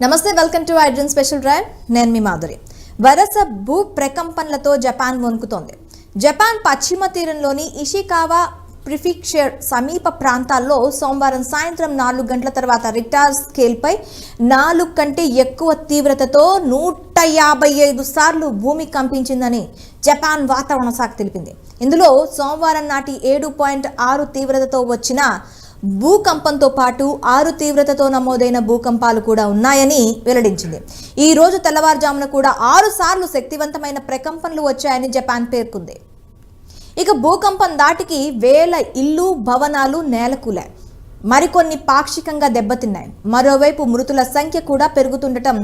నమస్తే, welcome to iDream special drive. నేను మీ మాధురి. వరుస భూ ప్రకంపనలతో జపాన్ వణుకుతోంది. జపాన్ పశ్చిమ తీరంలోని ఇషికావా ప్రిఫెక్చర్ సమీప ప్రాంతాల్లో సోమవారం సాయంత్రం 4 గంటల తర్వాత రిక్టార్ స్కేల్పై 4 కంటే ఎక్కువ తీవ్రతతో 155 సార్లు భూమి కంపించిందని జపాన్ వాతావరణ శాఖ తెలిపింది. ఇందులో సోమవారం నాటి 7.6 తీవ్రతతో వచ్చిన భూకంపంతో పాటు 6 తీవ్రతతో నమోదైన భూకంపాలు కూడా ఉన్నాయని వెల్లడించింది. ఈ రోజు తెల్లవారుజామున కూడా 6 సార్లు శక్తివంతమైన ప్రకంపనలు వచ్చాయని జపాన్ పేర్కొంది. ఇక భూకంపం దాటికి వేల ఇల్లు, భవనాలు నేలకూలాయి. మరికొన్ని పాక్షికంగా దెబ్బతిన్నాయి. మరోవైపు మృతుల సంఖ్య కూడా పెరుగుతుండటం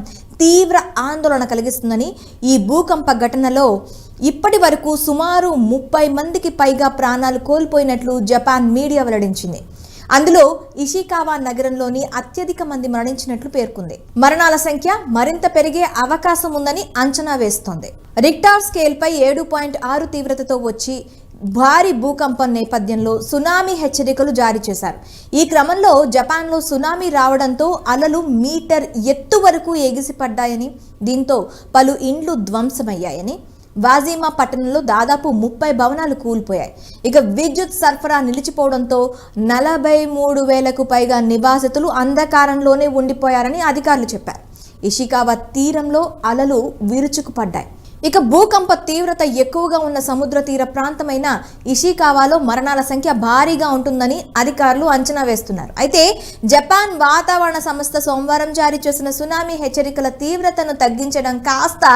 తీవ్ర ఆందోళన కలిగిస్తుందని, ఈ భూకంప ఘటనలో ఇప్పటి వరకు సుమారు 30 మందికి పైగా ప్రాణాలు కోల్పోయినట్లు జపాన్ మీడియా వెల్లడించింది. అందులో ఇషికావా నగరంలోని అత్యధిక మంది మరణించినట్లు పేర్కొంది. మరణాల సంఖ్య మరింత పెరిగే అవకాశం ఉందని అంచనా వేస్తోంది. రిక్టార్ స్కేల్పై 7.6 తీవ్రతతో వచ్చి భారీ భూకంపం నేపథ్యంలో సునామీ హెచ్చరికలు జారీ చేశారు. ఈ క్రమంలో జపాన్లో సునామీ రావడంతో అలలు మీటర్ ఎత్తు వరకు ఎగిసిపడ్డాయని, దీంతో పలు ఇండ్లు ధ్వంసమయ్యాయని, వాజిమా పట్టణంలో దాదాపు 30 భవనాలు కూలిపోయాయి. ఇక విద్యుత్ సరఫరా నిలిచిపోవడంతో 43,000కు పైగా నివాసితులు అంధకారంలోనే ఉండిపోయారని అధికారులు చెప్పారు. ఇషికావా తీరంలో అలలు విరుచుకుపడ్డాయి. ఇక భూకంప తీవ్రత ఎక్కువగా ఉన్న సముద్ర తీర ప్రాంతమైన ఇషికావాలో మరణాల సంఖ్య భారీగా ఉంటుందని అధికారులు అంచనా వేస్తున్నారు. అయితే జపాన్ వాతావరణ సంస్థ సోమవారం జారీ చేసిన సునామీ హెచ్చరికల తీవ్రతను తగ్గించడం కాస్త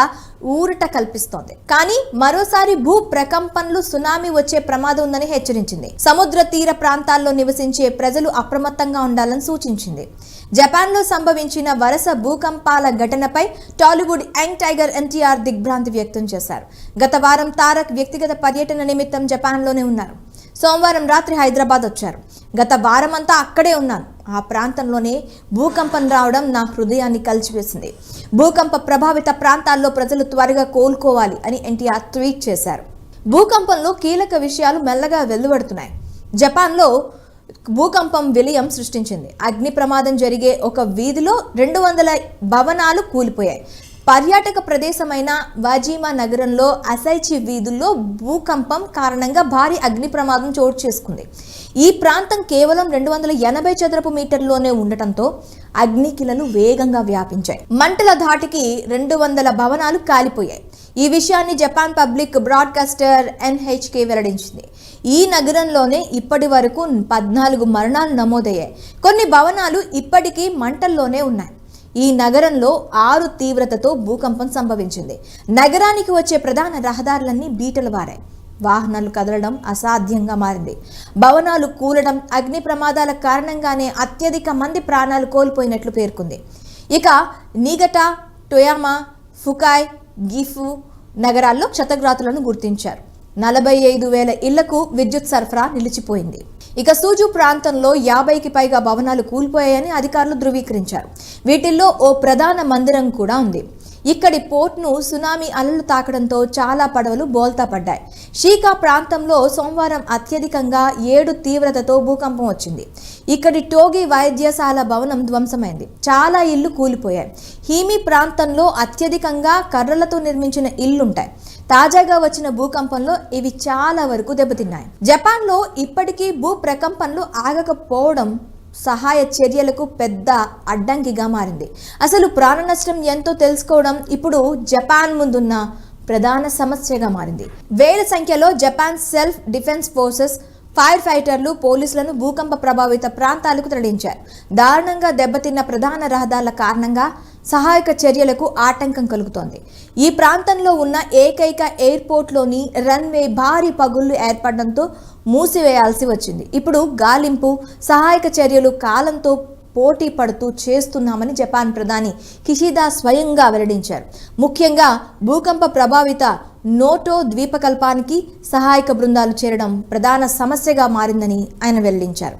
ఊరట కల్పిస్తోంది. కానీ మరోసారి భూ ప్రకంపనలు, సునామీ వచ్చే ప్రమాదం ఉందని హెచ్చరించింది. సముద్ర తీర ప్రాంతాల్లో నివసించే ప్రజలు అప్రమత్తంగా ఉండాలని సూచించింది. జపాన్లో సంభవించిన వరుస భూకంపాల ఘటనపై టాలీవుడ్ యంగ్ టైగర్ ఎన్టీఆర్ దిగ్భ్రాంతి వ్యక్తం చేశారు. గత వారం తారక్ వ్యక్తిగత పర్యటన నిమిత్తం జపాన్లోనే ఉన్నారు. సోమవారం రాత్రి హైదరాబాద్ వచ్చారు. గత వారమంతా అక్కడే ఉన్నాను. ఆ ప్రాంతంలోనే భూకంపం రావడం నా హృదయాన్ని కలిచివేసింది. భూకంప ప్రభావిత ప్రాంతాల్లో ప్రజలు త్వరగా కోలుకోవాలి అని ఎన్టీఆర్ ట్వీట్ చేశారు. భూకంపంలో కీలక విషయాలు మెల్లగా వెలువడుతున్నాయి. జపాన్లో భూకంపం విలయం సృష్టించింది. అగ్ని ప్రమాదం జరిగే ఒక వీధిలో 200 భవనాలు కూలిపోయాయి. పర్యాటక ప్రదేశమైన వాజిమా నగరంలో అసైచి వీధుల్లో భూకంపం కారణంగా భారీ అగ్ని ప్రమాదం చోటు చేసుకుంది. ఈ ప్రాంతం కేవలం 280 చదరపు మీటర్లోనే ఉండటంతో అగ్నికిలలు వేగంగా వ్యాపించాయి. మంటల ధాటికి 200 భవనాలు కాలిపోయాయి. ఈ విషయాన్ని జపాన్ పబ్లిక్ బ్రాడ్కాస్టర్ ఎన్హెచ్కే వెల్లడించింది. ఈ నగరంలోనే ఇప్పటి వరకు 14 మరణాలు నమోదయ్యాయి. కొన్ని భవనాలు ఇప్పటికీ మంటల్లోనే ఉన్నాయి. ఈ నగరంలో 6 తీవ్రతతో భూకంపం సంభవించింది. నగరానికి వచ్చే ప్రధాన రహదారులన్నీ బీటలు వారాయి. వాహనాలు కదలడం అసాధ్యంగా మారింది. భవనాలు కూలడం, అగ్ని ప్రమాదాల కారణంగానే అత్యధిక మంది ప్రాణాలు కోల్పోయినట్లు పేర్కొంది. ఇక నిగటా, టొయామా, ఫుకాయ్, గిఫు నగరాల్లో క్షతగాత్రులను గుర్తించారు. 45,000 ఇళ్లకు విద్యుత్ సరఫరా నిలిచిపోయింది. ఇక సూజు ప్రాంతంలో 50కి పైగా భవనాలు కూలిపోయాయని అధికారులు ధృవీకరించారు. వీటిల్లో ఓ ప్రధాన మందిరం కూడా ఉంది. ఇక్కడి పోర్ట్ను సునామీ అలలు తాకడంతో చాలా పడవలు బోల్తా పడ్డాయి. షీకా ప్రాంతంలో సోమవారం అత్యధికంగా 7 తీవ్రతతో భూకంపం వచ్చింది. ఇక్కడి టోగి వైద్యశాల భవనం ధ్వంసమైంది. చాలా ఇళ్లు కూలిపోయాయి. హీమి ప్రాంతంలో అత్యధికంగా కర్రలతో నిర్మించిన ఇళ్లుంటాయి. తాజాగా వచ్చిన భూకంపంలో ఇవి చాలా వరకు దెబ్బతిన్నాయి. జపాన్లో ఇప్పటికీ భూ ప్రకంపనలు ఆగకపోవడం సహాయ చర్యలకు పెద్ద అడ్డంకిగా మారింది. అసలు ప్రాణ నష్టం ఎంతో తెలుసుకోవడం ఇప్పుడు జపాన్ ముందున్న ప్రధాన సమస్యగా మారింది. వేల సంఖ్యలో Japan self defence forces, fire ఫైటర్లు, పోలీసులను భూకంప ప్రభావిత ప్రాంతాలకు తరలించారు. దారుణంగా దెబ్బతిన్న ప్రధాన రహదారుల కారణంగా సహాయక చర్యలకు ఆటంకం కలుగుతోంది. ఈ ప్రాంతంలో ఉన్న ఏకైక ఎయిర్పోర్ట్లోని రన్వే భారీ పగుళ్లు ఏర్పడడంతో మూసివేయాల్సి వచ్చింది. ఇప్పుడు గాలింపు, సహాయక చర్యలు కాలంతో పోటీ పడుతూ చేస్తున్నామని జపాన్ ప్రధాని కిషిదా స్వయంగా వెల్లడించారు. ముఖ్యంగా భూకంప ప్రభావిత నోటో ద్వీపకల్పానికి సహాయక బృందాలు చేరడం ప్రధాన సమస్యగా మారిందని ఆయన వెల్లడించారు.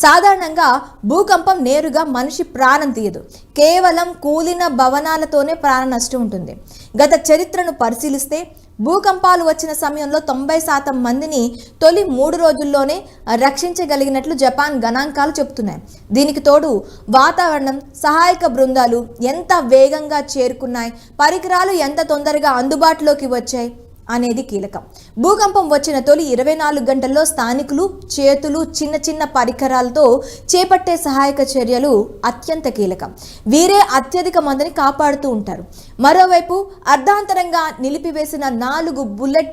సాధారణంగా భూకంపం నేరుగా మనిషి ప్రాణం తీయదు, కేవలం కూలిన భవనాలతోనే ప్రాణ నష్టం ఉంటుంది. గత చరిత్రను పరిశీలిస్తే భూకంపాలు వచ్చిన సమయంలో 90% మందిని తొలి 3 రోజుల్లోనే రక్షించగలిగినట్లు జపాన్ గణాంకాలు చెబుతున్నాయి. దీనికి తోడు వాతావరణం, సహాయక బృందాలు ఎంత వేగంగా చేరుకున్నాయి, పరికరాలు ఎంత తొందరగా అందుబాటులోకి వచ్చాయి అనేది కీలకం. భూకంపం వచ్చిన తొలి 24 గంటల్లో స్థానికులు చేతులు చిన్న చిన్న పరికరాలతో చేపట్టే సహాయక చర్యలు అత్యంత కీలకం. వీరే అత్యధిక మందిని కాపాడుతూ ఉంటారు. మరోవైపు అర్ధాంతరంగా నిలిపివేసిన 4 బుల్లెట్